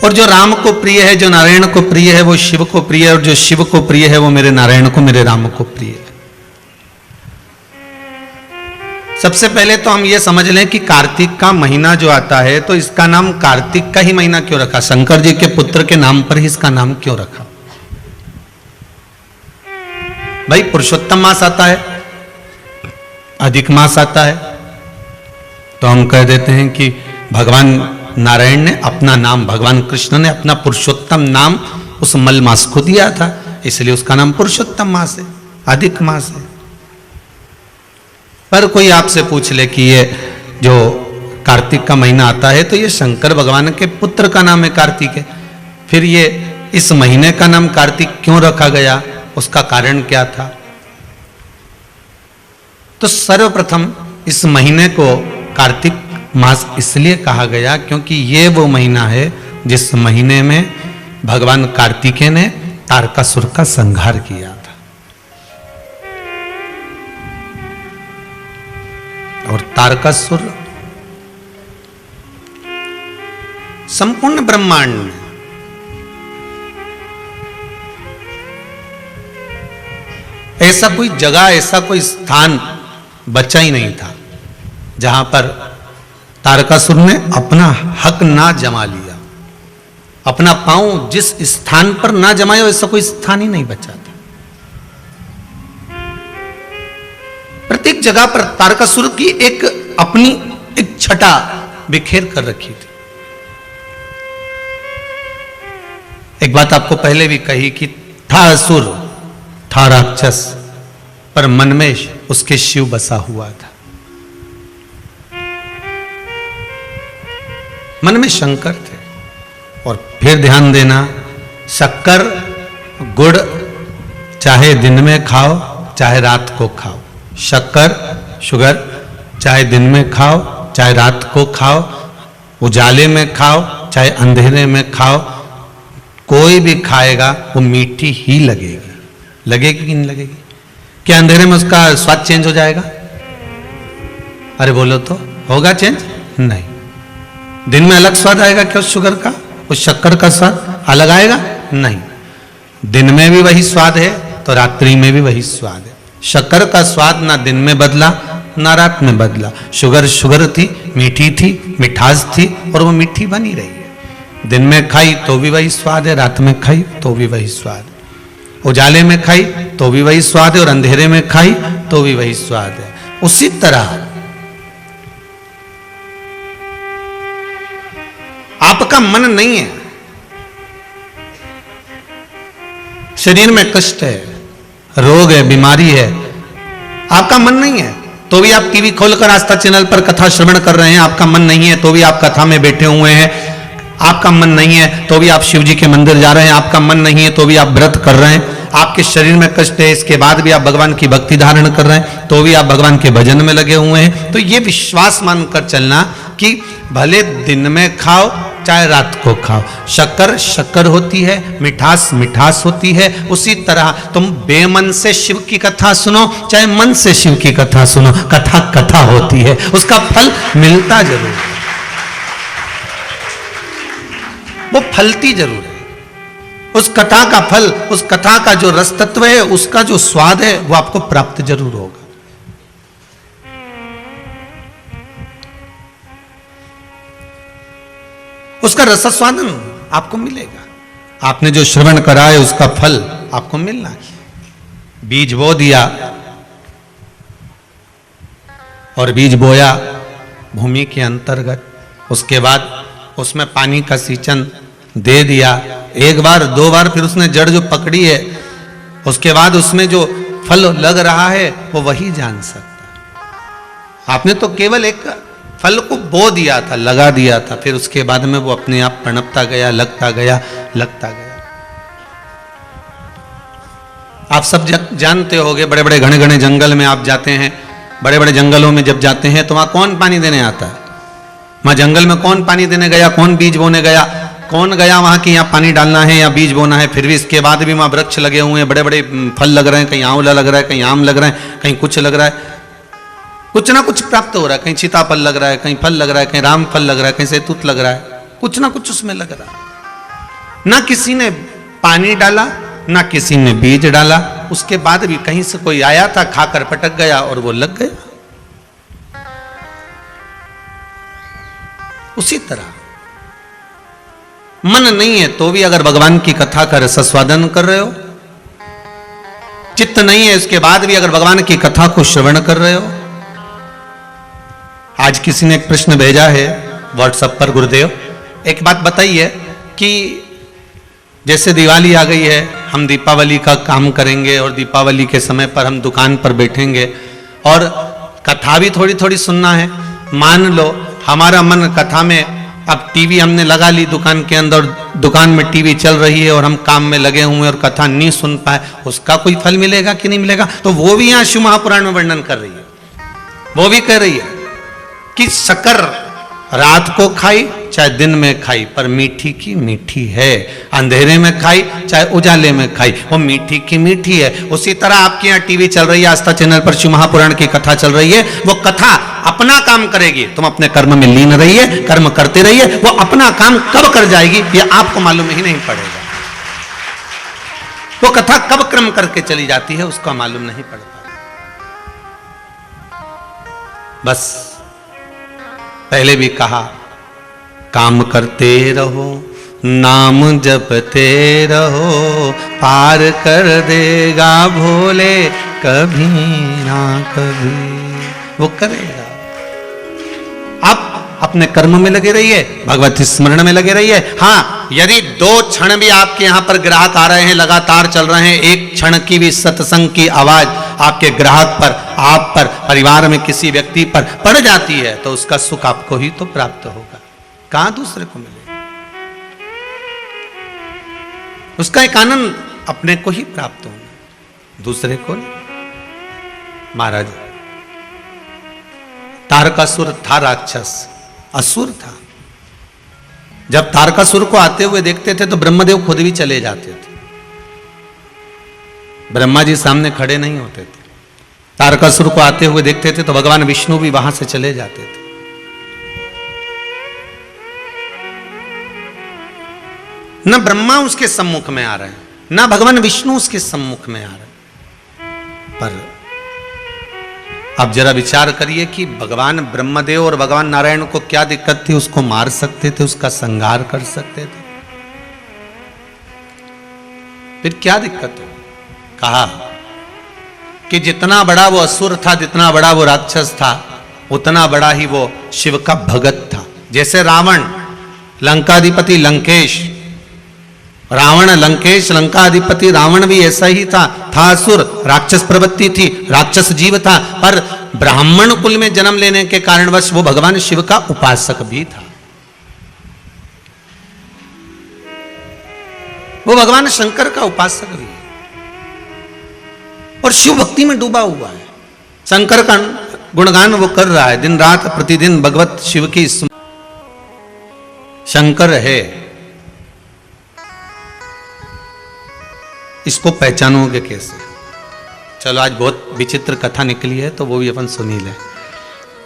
और जो राम को प्रिय है, जो नारायण को प्रिय है, वो शिव को प्रिय है, और जो शिव को प्रिय है वो मेरे नारायण को, मेरे राम को प्रिय है। सबसे पहले तो हम ये समझ लें कि कार्तिक का महीना जो आता है, तो इसका नाम कार्तिक का ही महीना क्यों रखा? शंकर जी के पुत्र के नाम पर ही इसका नाम क्यों रखा? भाई पुरुषोत्तम मास आता है, अधिक मास आता है, तो हम कह देते हैं कि भगवान नारायण ने अपना नाम, भगवान कृष्ण ने अपना पुरुषोत्तम नाम उस मल मास को दिया था, इसलिए उसका नाम पुरुषोत्तम मास है, अधिक मास है। पर कोई आपसे पूछ ले कि ये जो कार्तिक का महीना आता है, तो ये शंकर भगवान के पुत्र का नाम है कार्तिक है, फिर ये इस महीने का नाम कार्तिक क्यों रखा गया, उसका कारण क्या था? तो सर्वप्रथम इस महीने को कार्तिक मास इसलिए कहा गया क्योंकि ये वो महीना है जिस महीने में भगवान कार्तिकेय ने तारकासुर का संहार किया था। और तारकासुर संपूर्ण ब्रह्मांड में ऐसा कोई जगह, ऐसा कोई स्थान बचा ही नहीं था जहां पर तारकासुर ने अपना हक ना जमा लिया, अपना पांव जिस स्थान पर ना जमाया ऐसा कोई स्थान ही नहीं बचा था। प्रत्येक जगह पर तारकासुर की एक अपनी एक छटा बिखेर कर रखी थी। एक बात आपको पहले भी कही कि था असुर, था राक्षस, पर मन में उसके शिव बसा हुआ था, मन में शंकर थे। और फिर ध्यान देना, शक्कर गुड़ चाहे दिन में खाओ चाहे रात को खाओ, शक्कर शुगर चाहे दिन में खाओ चाहे रात को खाओ, उजाले में खाओ चाहे अंधेरे में खाओ, कोई भी खाएगा वो मीठी ही लगेगी। लगेगी कि नहीं लगेगी? क्या अंधेरे में उसका स्वाद चेंज हो जाएगा? अरे बोलो तो, होगा चेंज? नहीं। दिन में अलग स्वाद आएगा क्या उस शुगर का, उस शक्कर का स्वाद अलग आएगा? नहीं। दिन में भी वही स्वाद है तो रात्रि में भी वही स्वाद है। शक्कर का स्वाद ना दिन में बदला ना रात में बदला। शुगर शुगर थी, मीठी थी, मिठास थी और वो मीठी बनी रही है। दिन में खाई तो भी वही स्वाद है, रात में खाई तो भी वही स्वाद है, उजाले में खाई तो भी वही स्वाद है और अंधेरे में खाई तो भी वही स्वाद है। उसी तरह आपका मन नहीं है, शरीर में कष्ट है, रोग है, बीमारी है, आपका मन नहीं है तो भी आप टीवी खोलकर आस्था चैनल पर कथा श्रवण कर रहे हैं, आपका मन नहीं है तो भी आप कथा में बैठे हुए हैं, आपका मन नहीं है तो भी आप शिव जी के मंदिर जा रहे हैं, आपका मन नहीं है तो भी आप व्रत कर रहे हैं, आपके शरीर में कष्ट है इसके बाद भी आप भगवान की भक्ति धारण कर रहे हैं, तो भी आप भगवान के भजन में लगे हुए हैं। तो ये विश्वास मानकर चलना कि भले दिन में खाओ चाहे रात को खाओ, शक्कर शक्कर होती है, मिठास मिठास होती है। उसी तरह तुम बेमन से शिव की कथा सुनो चाहे मन से शिव की कथा सुनो, कथा कथा होती है, उसका फल मिलता जरूर, वो फलती जरूर है। उस कथा का फल, उस कथा का जो रस तत्व है, उसका जो स्वाद है वो आपको प्राप्त जरूर होगा। उसका रसास्वादन आपको मिलेगा, आपने जो श्रवण करा है उसका फल आपको मिलना है। बीज बो दिया और बीज बोया भूमि के अंतर्गत, उसके बाद उसमें पानी का सिंचन दे दिया, एक बार दो बार, फिर उसने जड़ जो पकड़ी है, उसके बाद उसमें जो फल लग रहा है वो वही जान सकता। आपने तो केवल एक फल को बो दिया था, लगा दिया था, फिर उसके बाद में वो अपने आप पनपता गया, लगता गया, लगता गया। आप सब जानते होंगे, बड़े बड़े घने घने जंगल में आप जाते हैं, बड़े बड़े जंगलों में जब जाते हैं तो वहां कौन पानी देने आता है? वहां जंगल में कौन पानी देने गया, कौन बीज बोने गया, कौन गया वहां कि यहाँ पानी डालना है या बीज बोना है? फिर भी इसके बाद भी वहां वृक्ष लगे हुए हैं, बड़े बड़े फल लग रहे हैं, कहीं आंवला लग रहा है, कहीं आम लग रहा है, कहीं कुछ लग रहा है, कुछ ना कुछ प्राप्त हो रहा है, कहीं सीताफल लग रहा है, कहीं फल लग रहा है, कहीं राम फल लग रहा है, कहीं सैतूत लग रहा है, कुछ ना कुछ उसमें लग रहा है। ना किसी ने पानी डाला, ना किसी ने बीज डाला, उसके बाद भी कहीं से कोई आया था, खाकर पटक गया और वो लग गया। उसी तरह मन नहीं है तो भी अगर भगवान की कथा का रसास्वादन कर रहे हो, चित्त नहीं है उसके बाद भी अगर भगवान की कथा को श्रवण कर रहे हो। आज किसी ने एक प्रश्न भेजा है व्हाट्सएप पर, गुरुदेव एक बात बताइए कि जैसे दिवाली आ गई है, हम दीपावली का काम करेंगे और दीपावली के समय पर हम दुकान पर बैठेंगे और कथा भी थोड़ी थोड़ी सुनना है। मान लो हमारा मन कथा में, अब टीवी हमने लगा ली दुकान के अंदर, दुकान में टीवी चल रही है और हम काम में लगे हुए और कथा नहीं सुन पाए, उसका कोई फल मिलेगा कि नहीं मिलेगा? तो वो भी यहाँ शिव महापुराण में वर्णन कर रही है। वो भी कह रही है कि शक्कर रात को खाई चाहे दिन में खाई, पर मीठी की मीठी है। अंधेरे में खाई चाहे उजाले में खाई, वो मीठी की मीठी है। उसी तरह आपके यहाँ टीवी चल रही है, आस्था चैनल पर शिव महापुराण की कथा चल रही है, वो कथा अपना काम करेगी, तुम अपने कर्म में लीन रहिए, कर्म करते रहिए। वो अपना काम कब कर जाएगी ये आपको मालूम ही नहीं पड़ेगा। वो कथा कब क्रम करके चली जाती है उसका मालूम नहीं पड़ता। बस पहले भी कहा, काम करते रहो, नाम जपते रहो, पार कर देगा भोले कभी ना कभी, वो करेगा। आप अपने कर्म में लगे रहिए, भगवत स्मरण में लगे रहिए। हाँ, यदि 2 क्षण भी आपके यहां पर ग्राहक आ रहे हैं, लगातार चल रहे हैं, एक क्षण की भी सत्संग की आवाज आपके ग्राहक पर, आप पर, परिवार में किसी व्यक्ति पर पड़ जाती है, तो उसका सुख आपको ही तो प्राप्त होगा, कहां दूसरे को मिलेगा। उसका एक आनंद अपने को ही प्राप्त होगा, दूसरे को नहीं। महाराज, तारकासुर था राक्षस, असुर था। जब तारकासुर को आते हुए देखते थे तो ब्रह्मदेव खुद भी चले जाते थे, ब्रह्मा जी सामने खड़े नहीं होते थे। तारकासुर को आते हुए देखते थे तो भगवान विष्णु भी वहां से चले जाते थे। न ब्रह्मा उसके सम्मुख में आ रहे हैं, न भगवान विष्णु उसके सम्मुख में आ रहे हैं। पर आप जरा विचार करिए कि भगवान ब्रह्मदेव और भगवान नारायण को क्या दिक्कत थी? उसको मार सकते थे, उसका संहार कर सकते थे, फिर क्या दिक्कत हो? कहा कि जितना बड़ा वो असुर था, जितना बड़ा वो राक्षस था, उतना बड़ा ही वो शिव का भगत था। जैसे रावण लंकाधिपति लंकेश, रावण लंकेश लंकाधिपति रावण भी ऐसा ही था असुर, राक्षस प्रवृत्ति थी, राक्षस जीव था, पर ब्राह्मण कुल में जन्म लेने के कारणवश वो भगवान शिव का उपासक भी था। वो भगवान शंकर का उपासक भी है और शिव भक्ति में डूबा हुआ है। शंकर का गुणगान वो कर रहा है दिन रात, प्रतिदिन भगवत शिव की। शंकर है, इसको पहचानोगे कैसे? चलो आज बहुत विचित्र कथा निकली है तो वो भी अपन सुनी लें।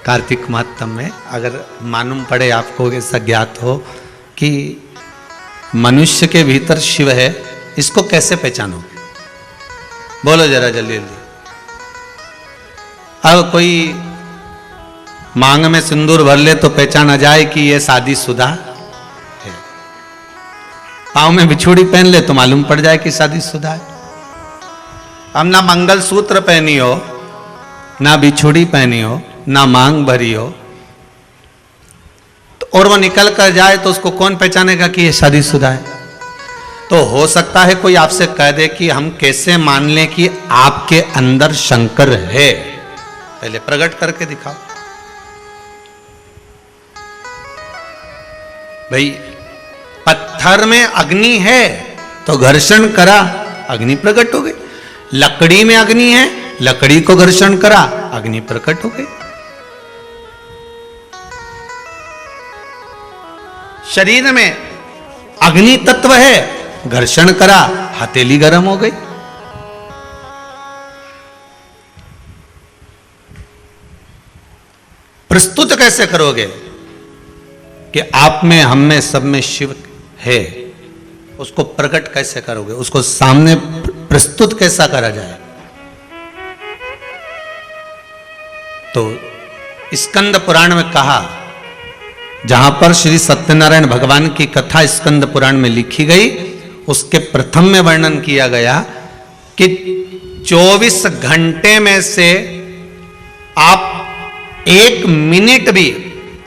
कार्तिक महात्म में अगर मालूम पड़े आपको, ऐसा ज्ञात हो कि मनुष्य के भीतर शिव है, इसको कैसे पहचानोगे? बोलो जरा जल्दी जल्दी। अब कोई मांग में सिंदूर भर ले तो पहचाना जाए कि ये शादीशुदा है। पाँव में बिछुड़ी पहन ले तो मालूम पड़ जाए कि शादीशुदा है। हम ना मंगलसूत्र पहनी हो, ना बिछुड़ी पहनी हो, ना मांग भरी हो, तो और वो निकल कर जाए तो उसको कौन पहचानेगा कि ये शादीशुदा है? तो हो सकता है कोई आपसे कह दे कि हम कैसे मान लें कि आपके अंदर शंकर है? पहले प्रकट करके दिखाओ। भाई पत्थर में अग्नि है तो घर्षण करा, अग्नि प्रकट हो गई। लकड़ी में अग्नि है, लकड़ी को घर्षण करा, अग्नि प्रकट हो गई। शरीर में अग्नि तत्व है, घर्षण करा, हथेली गर्म हो गई। प्रस्तुत कैसे करोगे कि आप में, हम में, सब में शिव है? उसको प्रकट कैसे करोगे, उसको सामने प्रस्तुत कैसा करा जाए। तो स्कंद पुराण में कहा, जहां पर श्री सत्यनारायण भगवान की कथा स्कंद पुराण में लिखी गई, उसके प्रथम में वर्णन किया गया कि 24 घंटे में से आप 1 मिनट भी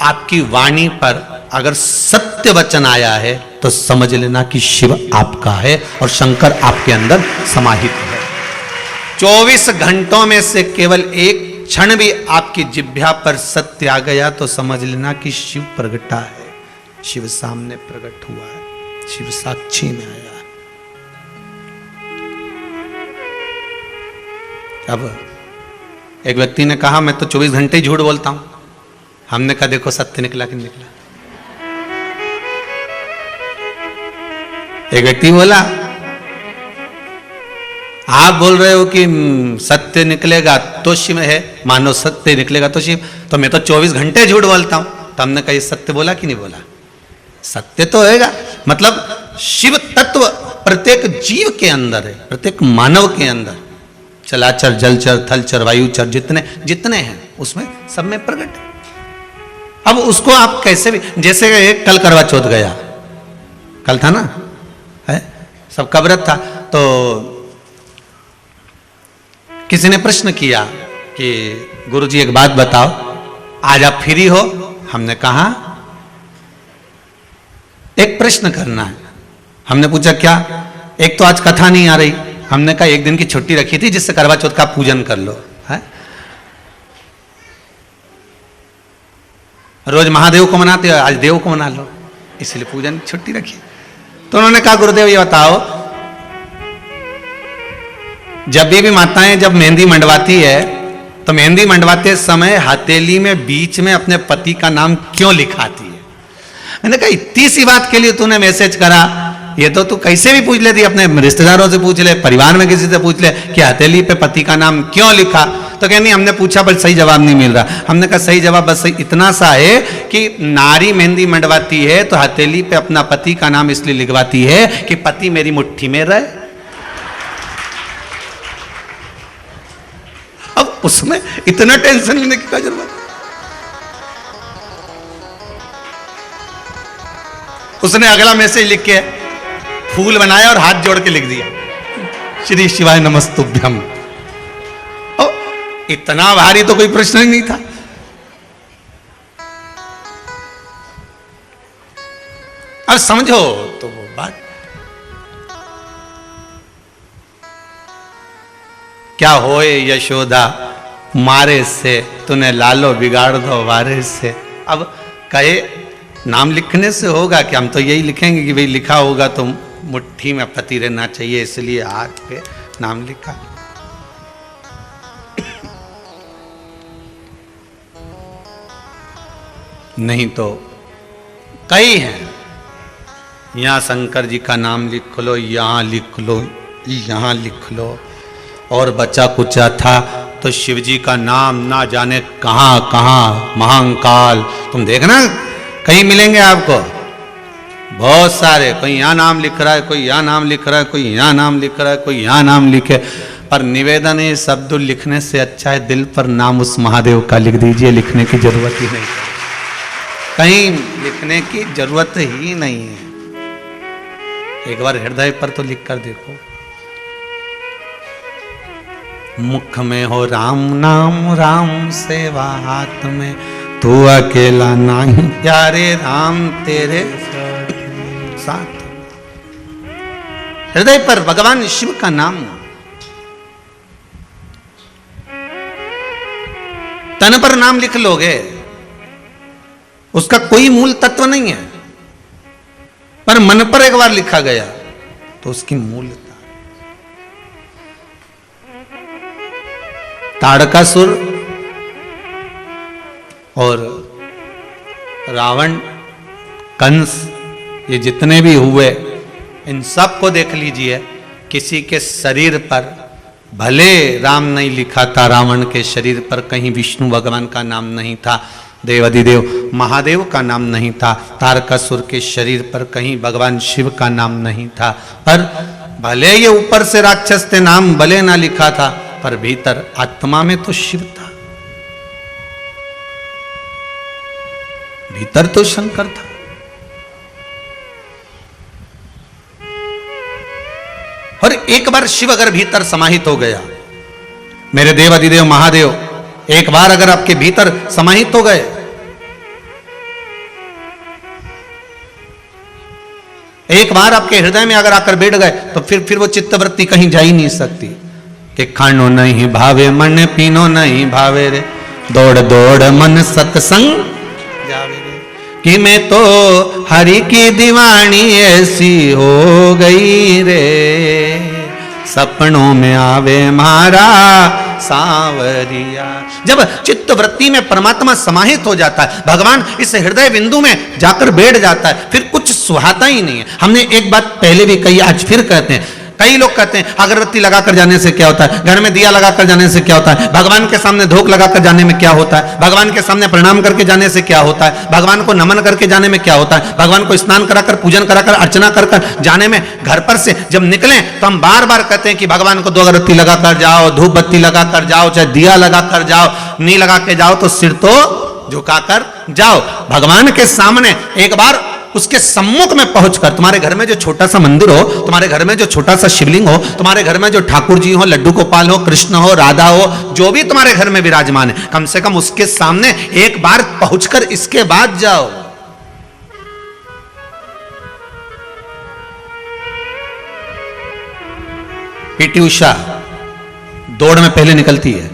आपकी वाणी पर अगर सत्य वचन आया है तो समझ लेना कि शिव आपका है और शंकर आपके अंदर समाहित है। 24 घंटों में से केवल 1 क्षण भी आपकी जिह्वा पर सत्य आ गया तो समझ लेना कि शिव प्रगटा है, शिव सामने प्रकट हुआ है, शिव साक्षी में आया है। अब एक व्यक्ति ने कहा मैं तो 24 घंटे ही झूठ बोलता हूं। हमने कहा देखो सत्य निकला कि निकला। एक व्यक्ति बोला आप बोल रहे हो कि सत्य निकलेगा तो शिव है, मानो सत्य निकलेगा तो शिव, तो मैं तो 24 घंटे झूठ बोलता हूं। तो हमने कहा ये सत्य बोला कि नहीं बोला? सत्य तो होएगा, मतलब शिव तत्व प्रत्येक जीव के अंदर है, प्रत्येक मानव के अंदर, चलाचर जलचर थलचर वायुचर जितने जितने हैं उसमें सब में प्रकट है। अब उसको आप कैसे भी, जैसे कल करवा चौथ गया, कल था ना, है सब का व्रत था, तो किसी ने प्रश्न किया कि गुरुजी एक बात बताओ, आज आप फ्री हो? हमने कहा एक प्रश्न करना है। हमने पूछा क्या? एक तो आज कथा नहीं आ रही, हमने कहा 1 दिन की छुट्टी रखी थी जिससे करवा चौथ का पूजन कर लो, है? रोज महादेव को मनाते हो, आज देव को मना लो, इसलिए पूजन छुट्टी रखी। तो उन्होंने कहा गुरुदेव ये बताओ, जब भी माताएं जब मेहंदी मंडवाती है तो मेहंदी मंडवाते समय हथेली में बीच में अपने पति का नाम क्यों लिखाती है? मैंने कहा इतनी सी बात के लिए तूने मैसेज करा, ये तो तू कैसे भी पूछ लेती, अपने रिश्तेदारों से पूछ ले, परिवार में किसी से पूछ ले कि हथेली पे पति का नाम क्यों लिखा। तो कहनी हमने पूछा पर सही जवाब नहीं मिल रहा। हमने कहा सही जवाब बस इतना सा है कि नारी मेहंदी मंडवाती है तो हथेली पे अपना पति का नाम इसलिए लिखवाती है कि पति मेरी मुट्ठी में रहे। अब उसमें इतना टेंशन लेने की क्या जरूरत? उसने अगला मैसेज लिख के फूल बनाया और हाथ जोड़ के लिख दिया श्री शिवाय नमस्तुभ्यम। इतना भारी तो कोई प्रश्न ही नहीं था। अब समझो तो वो बात क्या होए यशोदा मारे से, तूने लालो बिगाड़ दो वारे से। अब कहे नाम लिखने से होगा कि हम तो यही लिखेंगे कि भाई लिखा होगा तो मुट्ठी में पति रहना चाहिए, इसलिए हाथ पे नाम लिखा। नहीं तो कई हैं, यहां शंकर जी का नाम लिख लो, यहां लिख लो, यहां लिख लो। और बचा कुचा था तो शिव जी का नाम ना जाने कहां कहां, महाकाल। तुम देखना कहीं मिलेंगे आपको बहुत सारे, कोई यहाँ नाम लिख रहा है, कोई यहाँ नाम लिख रहा है, कोई यहाँ नाम लिख रहा है, कोई यहाँ नाम लिखे। पर निवेदन है शब्द लिखने से अच्छा है दिल पर नाम उस महादेव का लिख दीजिए, लिखने की जरूरत ही नहीं, कहीं लिखने की जरूरत ही नहीं है। एक बार हृदय पर तो लिख कर देखो। मुख में हो राम नाम, राम सेवा हाथ में, तू अकेला नहीं प्यारे राम तेरे साथ। हृदय पर भगवान शिव का नाम, तन पर नाम लिख लोगे, उसका कोई मूल तत्व नहीं है, पर मन पर एक बार लिखा गया तो उसकी मूलता। ताड़कासुर और रावण, कंस, ये जितने भी हुए, इन सब को देख लीजिए, किसी के शरीर पर भले राम नहीं लिखा था, रावण के शरीर पर कहीं विष्णु भगवान का नाम नहीं था, देवाधिदेव महादेव का नाम नहीं था, तारकासुर के शरीर पर कहीं भगवान शिव का नाम नहीं था। पर भले ये ऊपर से राक्षस थे, नाम भले ना लिखा था, पर भीतर आत्मा में तो शिव था, भीतर तो शंकर था। और एक बार शिव अगर भीतर समाहित हो गया, मेरे देवाधिदेव महादेव एक बार अगर आपके भीतर समाहित हो गए, एक बार आपके हृदय में अगर आकर बैठ गए, तो फिर वो चित्तवृत्ति कहीं जा ही नहीं सकती कि खानो नहीं भावे मन, पीनो नहीं भावे रे, दौड़ दौड़ मन सत्संग जावे रे, कि मैं तो हरि की दीवानी ऐसी हो गई रे, सपनों में आवे मारा सांवरिया। जब चित्त वृत्ति में परमात्मा समाहित हो जाता है, भगवान इस हृदय बिंदु में जाकर बैठ जाता है, फिर कुछ सुहाता ही नहीं है। हमने एक बात पहले भी कही, आज फिर कहते हैं। कई लोग कहते हैं अगरबत्ती लगाकर जाने से क्या होता है, घर में दिया लगाकर जाने से क्या होता है, भगवान के सामने धूप लगाकर जाने में क्या होता है, भगवान के सामने प्रणाम करके जाने से क्या होता है, भगवान को नमन करके जाने में क्या होता है, भगवान को स्नान कराकर पूजन कराकर अर्चना कर जाने में, घर पर से जब निकलें तो हम बार बार कहते हैं कि भगवान को 2 अगरबत्ती लगाकर जाओ, धूप बत्ती लगाकर जाओ, चाहे दिया लगाकर जाओ, नहीं लगा के जाओ तो सिर तो झुकाकर जाओ। भगवान के सामने एक बार उसके सम्मुख में पहुंचकर, तुम्हारे घर में जो छोटा सा मंदिर हो, तुम्हारे घर में जो छोटा सा शिवलिंग हो, तुम्हारे घर में जो ठाकुर जी हो, लड्डू गोपाल हो, कृष्ण हो, राधा हो, जो भी तुम्हारे घर में विराजमान है, कम से कम उसके सामने एक बार पहुंचकर इसके बाद जाओ। पीटी उषा दौड़ में पहले निकलती है।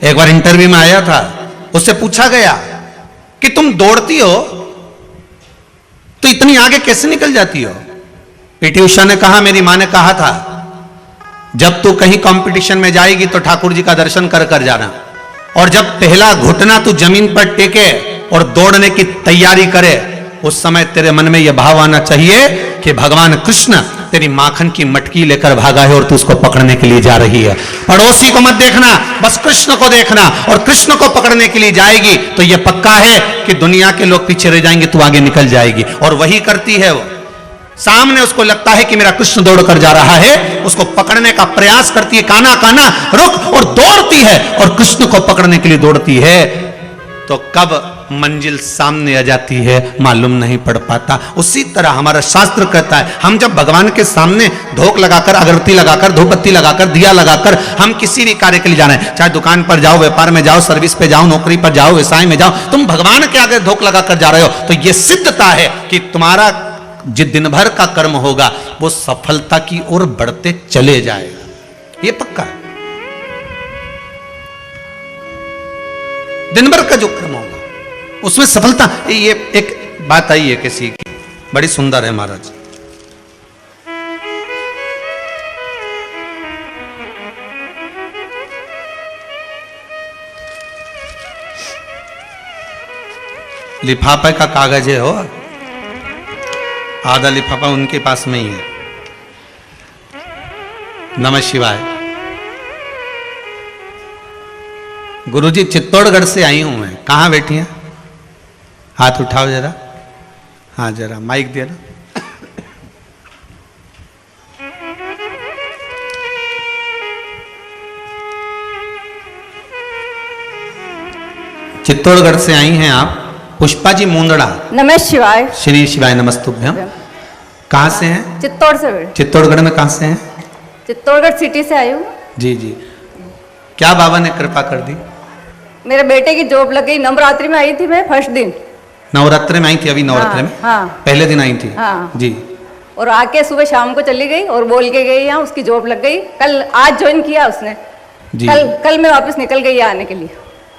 एक बार इंटरव्यू में आया था, उससे पूछा गया कि तुम दौड़ती हो तो इतनी आगे कैसे निकल जाती हो। पीटी उषा ने कहा, मेरी मां ने कहा था जब तू कहीं कंपटीशन में जाएगी तो ठाकुर जी का दर्शन कर कर जाना, और जब पहला घुटना तू जमीन पर टेके और दौड़ने की तैयारी करे, उस समय तेरे मन में यह भाव आना चाहिए कि भगवान कृष्ण तेरी माखन की मटकी लेकर भागा है और तू उसको पकड़ने के लिए जा रही है। पड़ोसी को मत देखना, बस कृष्ण को देखना, और कृष्ण को पकड़ने के लिए जाएगी तो यह पक्का है कि दुनिया के लोग पीछे रह जाएंगे, तू आगे निकल जाएगी। और वही करती है वो। सामने उसको लगता है कि मेरा कृष्ण दौड़ कर जा रहा है, उसको पकड़ने का प्रयास करती है, काना काना रुक, और दौड़ती है और कृष्ण को पकड़ने के लिए दौड़ती है। तो कब मंजिल सामने आ जाती है मालूम नहीं पड़ पाता। उसी तरह हमारा शास्त्र कहता है, हम जब भगवान के सामने धूप लगाकर, अगरबत्ती लगाकर, धूपबत्ती लगाकर, दिया लगाकर हम किसी भी कार्य के लिए जा रहे हैं, चाहे दुकान पर जाओ, व्यापार में जाओ, सर्विस पे जाओ, नौकरी पर जाओ, व्यवसाय में जाओ, तुम भगवान के आगे धूप लगाकर जा रहे हो, तो यह सिद्धता है कि तुम्हारा जिस दिन भर का कर्म होगा वो सफलता की ओर बढ़ते चले जाएगा। ये पक्का है। दिन भर का जो कर्म होगा उसमें सफलता। ये एक बात आई है किसी की, बड़ी सुंदर है महाराज। लिफाफे का कागज है, हो आधा लिफाफा उनके पास में ही है। नमः शिवाय। गुरुजी चित्तौड़गढ़ से आई हूं मैं। कहां बैठी हैं? हाथ उठाओ जरा। हाँ जरा माइक दे ना। चित्तौड़गढ़ से आई हैं आप, पुष्पा जी मुंदड़ा। नमः शिवाय। श्री शिवाय नमस्तुभ्यम। कहाँ से हैं? चित्तौड़ से। चित्तौड़गढ़ में कहाँ से हैं? चित्तौड़गढ़ सिटी से आई हूँ। जी जी। क्या बाबा ने कृपा कर दी? मेरे बेटे की जॉब लग गई। नवरात्रि में आई थी मैं, फर्स्ट दिन नवरात्रि में आई थी। अभी नवरात्रि में? हाँ। पहले दिन आई थी? हाँ जी। और आके सुबह शाम को चली गई और बोल के गई यहाँ, उसकी जॉब लग गई। कल आज ज्वाइन किया उसने जी। कल मैं वापस निकल गई आने के लिए।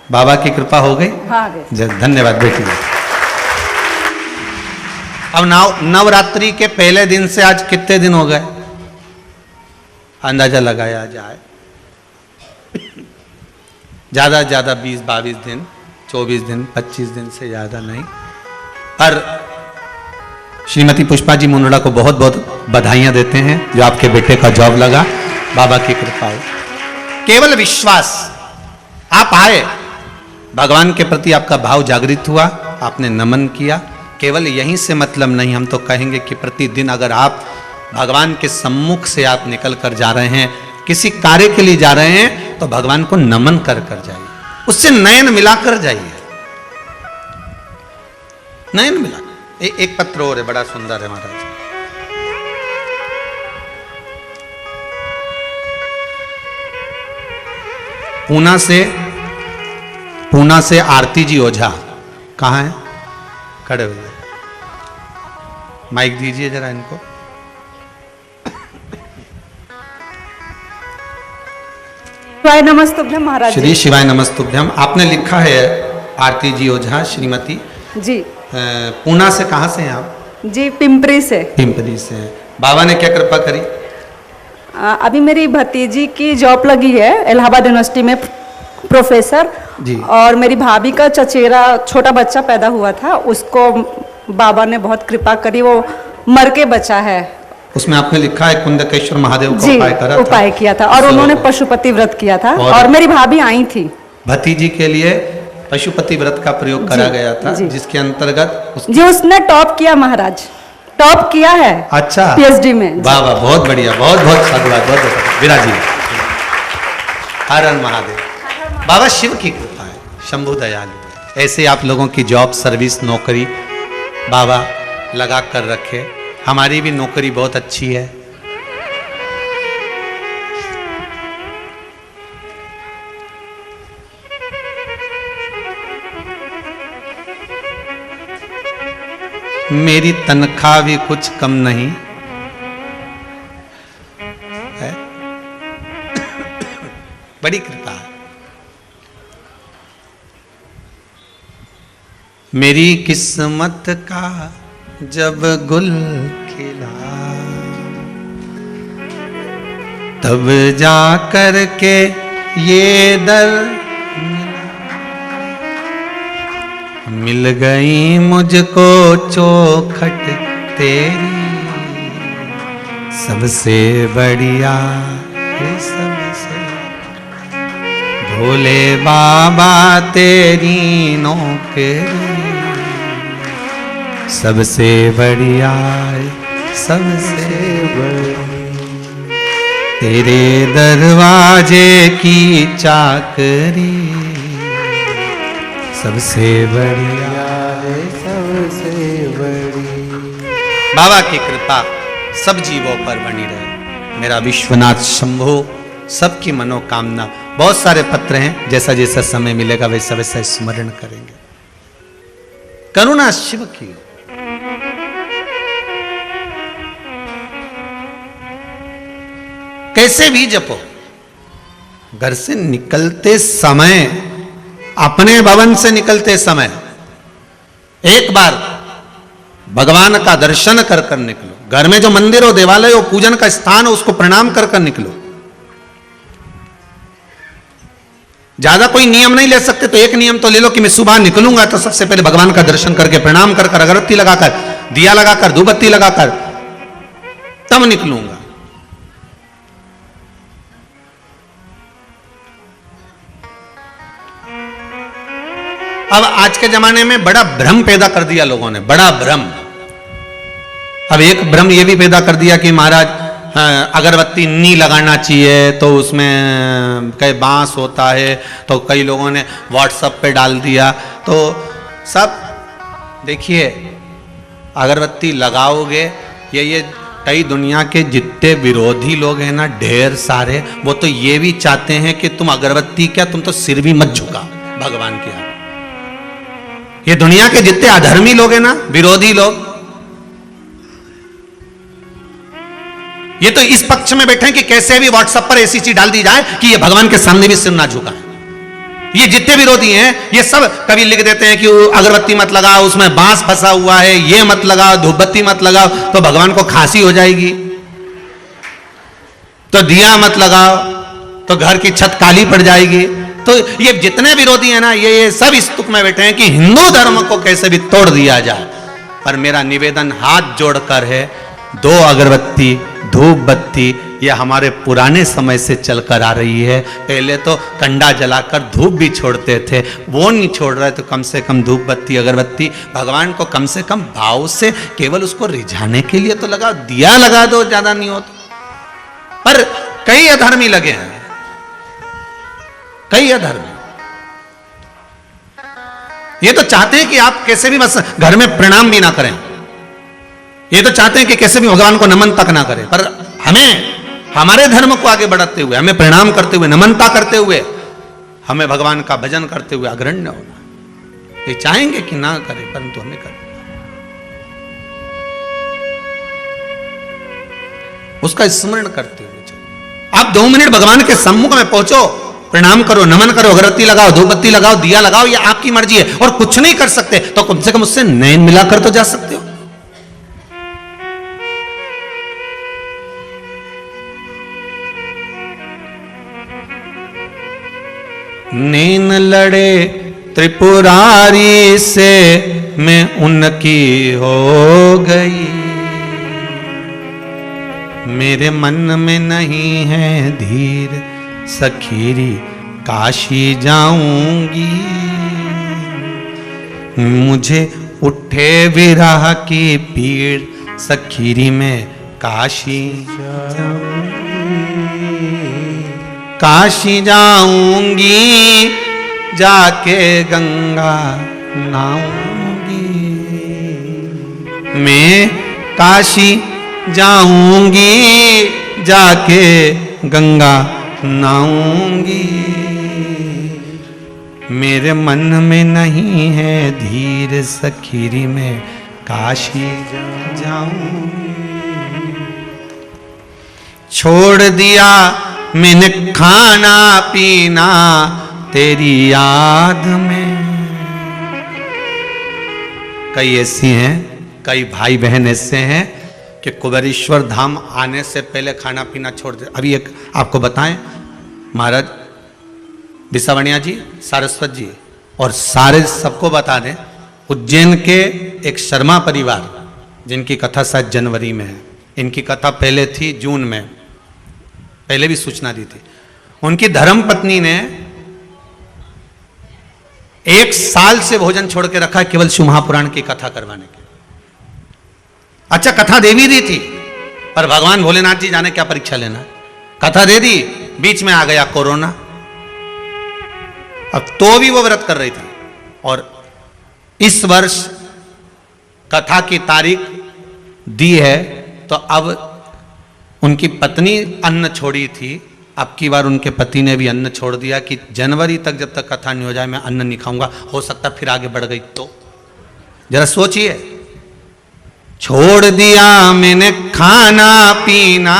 बाबा की कृपा हो गई। हाँ धन्यवाद बेटी। अब नवरात्रि के पहले दिन से आज कितने दिन हो गए? अंदाजा लगाया जाए ज्यादा ज्यादा 20-22 दिन, 24 दिन, 25 दिन से ज्यादा नहीं। और श्रीमती पुष्पा जी मुंदड़ा को बहुत बहुत बधाइयां देते हैं जो आपके बेटे का जॉब लगा। बाबा की कृपा हो। केवल विश्वास। आप आए भगवान के प्रति आपका भाव जागृत हुआ, आपने नमन किया। केवल यहीं से मतलब नहीं, हम तो कहेंगे कि प्रतिदिन अगर आप भगवान के सम्मुख से आप निकल कर जा रहे हैं, किसी कार्य के लिए जा रहे हैं, तो भगवान को नमन कर कर जाइए, उससे नयन मिलाकर जाइए, नयन मिला। एक पत्र और है, बड़ा सुंदर है महाराज। पूना से आरती जी ओझा, कहाँ है? खड़े हुए, माइक दीजिए जरा इनको। शिवाय नमस्तुभ्यम महाराज श्री शिवाय नमस्तुभ्यम। आपने लिखा है आरती जी ओझा श्रीमती जी। पूना से कहाँ से हैं आप? जी पिंपरी से। पिंपरी से हैं। बाबा ने क्या कृपा करी? अभी मेरी भतीजी की जॉब लगी है इलाहाबाद यूनिवर्सिटी में, प्रोफेसर जी। और मेरी भाभी का चचेरा छोटा बच्चा पैदा हुआ था, उसको बाबा ने बहुत कृपा करी, वो मर के बचा है। उसमें आपने लिखा है कुंदकेश्वर महादेव का उपाय करा था। उपाय किया था और उन्होंने पशुपति व्रत किया था और मेरी भाभी आई थी। भतीजी के लिए पशुपति व्रत का प्रयोग करा गया था, जिसके अंतर्गत जी उसने टॉप किया महाराज, टॉप किया है। अच्छा, पीएचडी में। वाह वाह, बहुत बढ़िया, बहुत बहुत साधुवाद, बहुत बहुत विराजी। हर हर महादेव। बाबा शिव की कृपा है, शंभु दयालु। ऐसे आप लोगों की जॉब, सर्विस, नौकरी बाबा लगा कर रखे। हमारी भी नौकरी बहुत अच्छी है। मेरी तनख्वाह भी कुछ कम नहीं है। बड़ी कृपा है। मेरी किस्मत का जब गुल खिला, तब जा कर के ये दर मिल गई मुझको चौखट तेरी, सबसे बढ़िया सबसे भोले बाबा तेरी नौकरी, सबसे बढ़िया सबसे बड़ी तेरे दरवाजे की चाकरी, सबसे बढ़िया है सबसे बड़ी। बाबा की कृपा सब जीवों पर बनी रहे। मेरा विश्वनाथ शंभो सबकी मनोकामना। बहुत सारे पत्र हैं, जैसा जैसा समय मिलेगा वैसा वैसा स्मरण करेंगे। करुणा शिव की। कैसे भी जपो, घर से निकलते समय, अपने भवन से निकलते समय एक बार भगवान का दर्शन कर कर निकलो। घर में जो मंदिर हो, देवालय हो, पूजन का स्थान हो, उसको प्रणाम कर कर निकलो। ज्यादा कोई नियम नहीं ले सकते, तो एक नियम तो ले लो कि मैं सुबह निकलूंगा तो सबसे पहले भगवान का दर्शन करके प्रणाम कर कर, अगरबत्ती लगाकर, दिया लगाकर, धूपबत्ती लगाकर तब निकलूंगा। अब आज के जमाने में बड़ा भ्रम पैदा कर दिया लोगों ने, बड़ा भ्रम। अब एक भ्रम ये भी पैदा कर दिया कि महाराज अगरबत्ती नहीं लगाना चाहिए, तो उसमें कई बांस होता है, तो कई लोगों ने व्हाट्सएप पे डाल दिया। तो सब देखिए, अगरबत्ती लगाओगे, ये कई दुनिया के जितने विरोधी लोग हैं ना, ढेर सारे, वो तो ये भी चाहते हैं कि तुम अगरबत्ती क्या, तुम तो सिर भी मत झुका भगवान के आगे। ये दुनिया के जितने अधर्मी लोग हैं ना, विरोधी लोग, ये तो इस पक्ष में बैठे हैं कि कैसे भी व्हाट्सएप पर ऐसी चीज डाल दी जाए कि ये भगवान के सामने भी सिर ना झुकाए। ये जितने विरोधी हैं, ये सब कभी लिख देते हैं कि अगरबत्ती मत लगाओ, उसमें बांस फंसा हुआ है, ये मत लगाओ, धूपबत्ती मत लगाओ तो भगवान को खांसी हो जाएगी, तो दिया मत लगाओ तो घर की छत काली पड़ जाएगी। तो ये जितने विरोधी हैं ना, ये सब इस तुक में बैठे हैं कि हिंदू धर्म को कैसे भी तोड़ दिया जाए। पर मेरा निवेदन हाथ जोड़कर है, दो अगरबत्ती, धूप बत्ती, ये हमारे पुराने समय से चलकर आ रही है। पहले तो कंडा जलाकर धूप भी छोड़ते थे, वो नहीं छोड़ रहे तो कम से कम धूप बत्ती अगरबत्ती भगवान को कम से कम भाव से केवल उसको रिझाने के लिए तो लगा, दिया लगा दो, ज्यादा नहीं हो तो। पर कई अधर्मी लगे हैं, कई अधर्मी। ये तो चाहते हैं कि आप कैसे भी बस घर में प्रणाम भी ना करें, ये तो चाहते हैं कि कैसे भी भगवान को नमन तक ना करें। पर हमें हमारे धर्म को आगे बढ़ाते हुए, हमें प्रणाम करते हुए, नमनता करते हुए, हमें भगवान का भजन करते हुए अग्रण्य होना। ये चाहेंगे कि ना करें, परंतु हमें करें, उसका स्मरण करते हुए चलो। आप 2 मिनट भगवान के सम्मुख में पहुंचो, प्रणाम करो, नमन करो, अगरबत्ती लगाओ, धूपबत्ती लगाओ, दिया लगाओ, ये आपकी मर्जी है। और कुछ नहीं कर सकते तो कम से कम उससे नयन मिलाकर तो जा सकते हो। नैन लड़े त्रिपुरारी से, मैं उनकी हो गई, मेरे मन में नहीं है धीर, सखीरी काशी जाऊंगी, मुझे उठे विरह की पीड़, सखीरी में काशी काशी जाऊंगी, जाके गंगा नहाऊंगी, मैं काशी जाऊंगी, जाके गंगा नहाऊंगी, मेरे मन में नहीं है धीर, सखीरी में काशी जाऊंगी। छोड़ दिया मैंने खाना पीना तेरी याद में। कई ऐसी हैं, कई भाई बहन ऐसे हैं कि कुबेरेश्वर धाम आने से पहले खाना पीना छोड़ दे। अभी एक आपको बताएं, महाराज बिसावणिया जी, सारस्वत जी और सारे सबको बता दें, उज्जैन के एक शर्मा परिवार जिनकी कथा शायद जनवरी में है, इनकी कथा पहले थी जून में, पहले भी सूचना दी थी। उनकी धर्म पत्नी ने 1 साल से भोजन छोड़ के रखा है केवल शिव महापुराण की कथा करवाने के। अच्छा कथा देवी दी थी, पर भगवान भोलेनाथ जी जाने क्या परीक्षा लेना, कथा दे दी, बीच में आ गया कोरोना। अब तो भी वो व्रत कर रही थी। और इस वर्ष कथा की तारीख दी है, तो अब उनकी पत्नी अन्न छोड़ी थी, अब की बार उनके पति ने भी अन्न छोड़ दिया कि जनवरी तक जब तक कथा नहीं हो जाए मैं अन्न नहीं खाऊंगा। हो सकता फिर आगे बढ़ गई तो जरा सोचिए, छोड़ दिया मैंने खाना पीना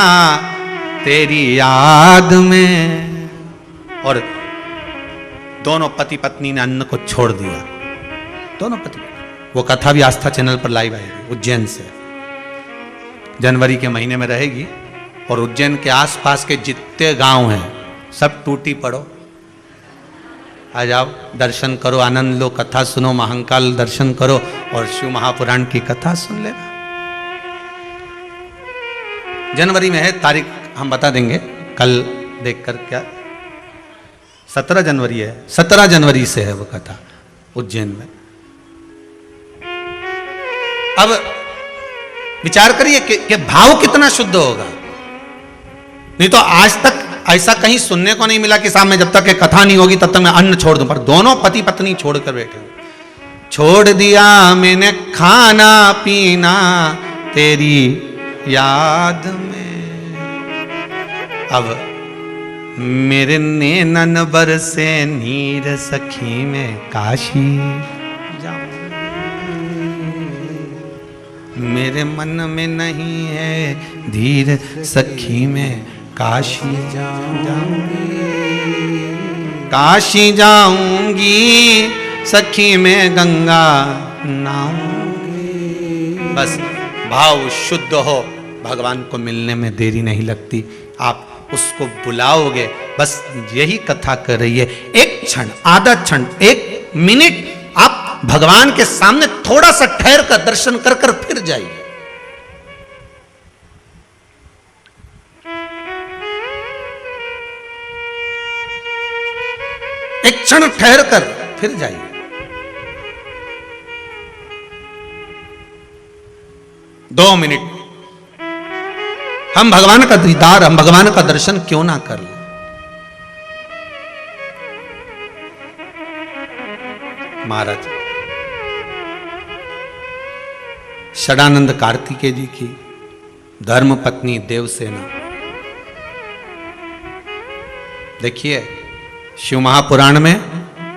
तेरी याद में। और दोनों पति पत्नी ने अन्न को छोड़ दिया, दोनों पति। वो कथा भी आस्था चैनल पर लाइव आएगी उज्जैन से, जनवरी के महीने में रहेगी। और उज्जैन के आसपास के जितने गांव हैं सब टूटी पड़ो, आ जाओ, दर्शन करो, आनंद लो, कथा सुनो, महाकाल दर्शन करो और शिव महापुराण की कथा सुन लेना। जनवरी में है, तारीख हम बता देंगे कल देखकर। क्या 17 जनवरी है, 17 जनवरी से है वो कथा उज्जैन में। अब विचार करिए कि भाव कितना शुद्ध होगा। नहीं तो आज तक ऐसा कहीं सुनने को नहीं मिला कि साहब मैं जब तक कथा नहीं होगी तब तक मैं अन्न छोड़ दूं, पर दोनों पति पत्नी छोड़कर बैठे। छोड़ दिया मैंने खाना पीना तेरी याद में, अब मेरे नैनन बरसे नीर, सखी में काशी जाऊं, मेरे मन में नहीं है धीर, सखी में काशी जाऊंगी, काशी जाऊंगी, सखी में गंगा नहाऊंगी। बस भाव शुद्ध हो, भगवान को मिलने में देरी नहीं लगती। आप उसको बुलाओगे, बस यही कथा कर रही है। एक क्षण, आधा क्षण, 1 मिनट आप भगवान के सामने थोड़ा सा ठहर कर दर्शन कर फिर जाइए। क्षण ठहर कर फिर जाइए। दो मिनट हम भगवान का दीदार, हम भगवान का दर्शन क्यों ना कर लें। महाराज षडानंद कार्तिकेय जी की धर्म पत्नी देवसेना, देखिए शिव महापुराण में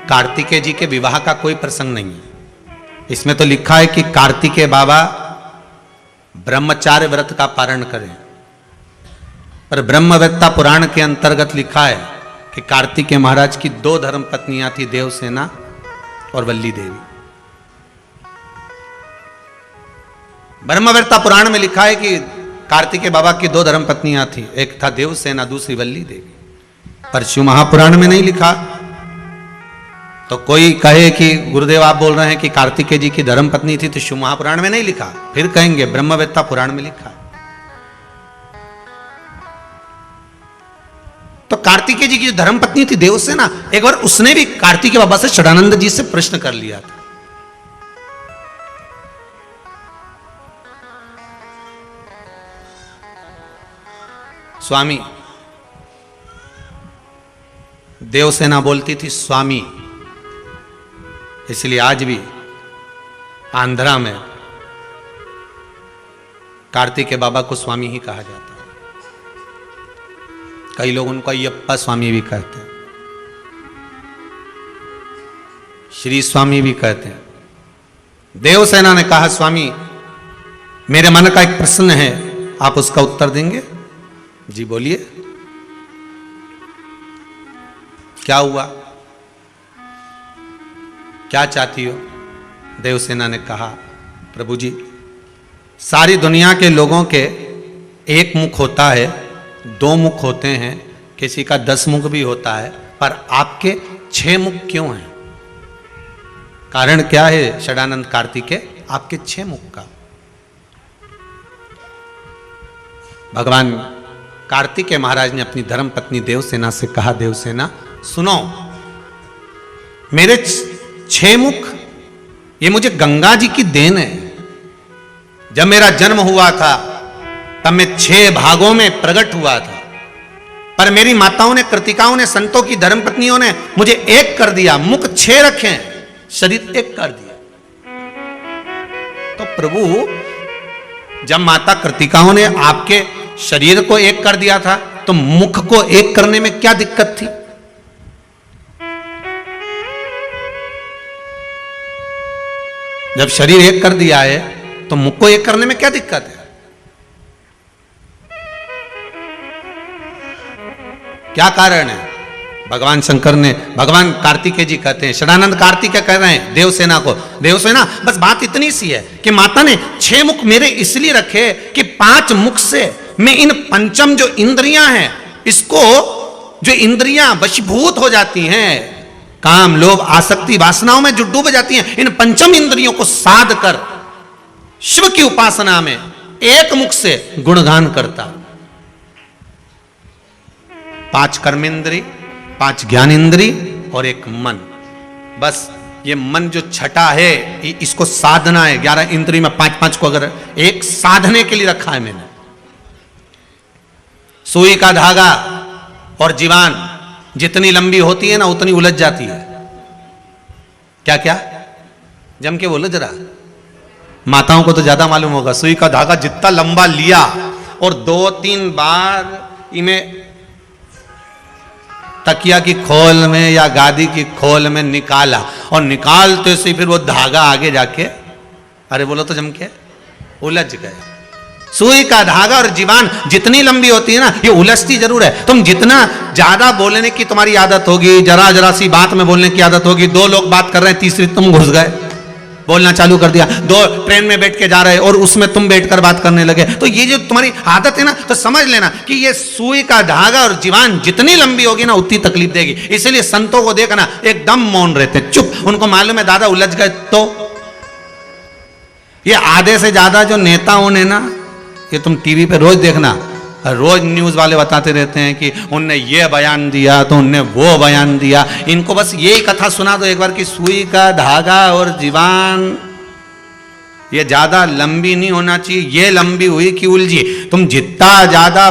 कार्तिकेय जी के विवाह का कोई प्रसंग नहीं है। इसमें तो लिखा है कि कार्तिकेय बाबा ब्रह्मचार्य व्रत का पारण करें, पर ब्रह्मवेत्ता पुराण के अंतर्गत लिखा है कि कार्तिकेय महाराज की दो धर्म पत्नियां थी, देवसेना और वल्ली देवी। ब्रह्मवेत्ता पुराण में लिखा है कि कार्तिकेय बाबा की दो धर्म पत्नियां थी, एक था देवसेना, दूसरी वल्ली देवी। पर शिव महापुराण में नहीं लिखा। तो कोई कहे कि गुरुदेव आप बोल रहे हैं कि कार्तिकेय जी की धर्म पत्नी थी, तो शिव महापुराण में नहीं लिखा, फिर कहेंगे ब्रह्मवेत्ता पुराण में लिखा। तो कार्तिकेय जी की जो धर्म पत्नी थी देवसेना, एक बार उसने भी कार्तिकेय बाबा से षडानंद जी से प्रश्न कर लिया था। स्वामी, देवसेना बोलती थी स्वामी, इसलिए आज भी आंध्रा में कार्तिकेय बाबा को स्वामी ही कहा जाता है। कई लोग उनको अयप्पा स्वामी भी कहते हैं, श्री स्वामी भी कहते हैं। देवसेना ने कहा स्वामी मेरे मन का एक प्रश्न है, आप उसका उत्तर देंगे? जी बोलिए, क्या हुआ, क्या चाहती हो? देवसेना ने कहा प्रभु जी, सारी दुनिया के लोगों के एक मुख होता है, दो मुख होते हैं, किसी का 10 मुख भी होता है, पर आपके 6 मुख क्यों हैं? कारण क्या है षडानंद कार्तिकेय आपके 6 मुख का? भगवान कार्तिकेय महाराज ने अपनी धर्म पत्नी देवसेना से कहा, देवसेना सुनो, मेरे 6 मुख ये मुझे गंगा जी की देन है। जब मेरा जन्म हुआ था तब मैं 6 भागों में प्रकट हुआ था, पर मेरी माताओं ने, कृतिकाओं ने, संतों की धर्म पत्नियों ने मुझे एक कर दिया। मुख 6 रखे हैं, शरीर एक कर दिया। तो प्रभु जब माता कृतिकाओं ने आपके शरीर को एक कर दिया था, तो मुख को एक करने में क्या दिक्कत थी? जब शरीर एक कर दिया है तो मुख को एक करने में क्या दिक्कत है? क्या कारण है? भगवान शंकर ने, भगवान कार्तिकेय जी कहते हैं, षडानंद कार्तिकेय कह रहे हैं देवसेना को, देवसेना बस बात इतनी सी है कि माता ने 6 मुख मेरे इसलिए रखे कि 5 मुख से मैं इन पंचम जो इंद्रियां हैं, इसको, जो इंद्रियां वशीभूत हो जाती हैं, काम, लोभ, आसक्ति, वासनाओं में जो डूब जाती हैं, इन पंचम इंद्रियों को साध कर शिव की उपासना में एक मुख से गुणगान करता। 5 कर्मेंद्री, 5 ज्ञानेंद्री और 1 मन। बस ये मन जो छठा है, इसको साधना है। 11 इंद्री में 5-5 को अगर एक साधने के लिए रखा है मैंने। सुई का धागा और जीवान जितनी लंबी होती है ना, उतनी उलझ जाती है। क्या क्या जम के बोलो जरा, माताओं को तो ज्यादा मालूम होगा। सुई का धागा जितना लंबा लिया और 2-3 बार इन्हें तकिया की खोल में या गादी की खोल में निकाला, और निकालते से फिर वो धागा आगे जाके, अरे बोलो तो जम के उलझ गए। सुई का धागा और जीवान जितनी लंबी होती है ना, ये उलझती जरूर है। तुम जितना ज्यादा बोलने की तुम्हारी आदत होगी, जरा जरा सी बात में बोलने की आदत होगी, 2 लोग बात कर रहे हैं, तीसरी तुम घुस गए, बोलना चालू कर दिया। 2 ट्रेन में बैठ के जा रहे और उसमें तुम बैठकर बात करने लगे। तो ये जो तुम्हारी आदत है ना, तो समझ लेना कि ये सुई का धागा और जीवान जितनी लंबी होगी ना, उतनी तकलीफ देगी। इसलिए संतों को देखना एकदम मौन रहते, चुप। उनको मालूम है दादा उलझ गए। तो ये आधे से ज्यादा जो नेताओं ने ना, ये तुम टीवी पे रोज देखना, रोज न्यूज़ वाले बताते रहते हैं कि उनने ये बयान दिया तो उनने वो बयान दिया। इनको बस यही कथा सुना दो एक बार कि सुई का धागा और जीवान ये ज़्यादा लंबी नहीं होना चाहिए, ये लंबी हुई कि उलझी। तुम जितना ज़्यादा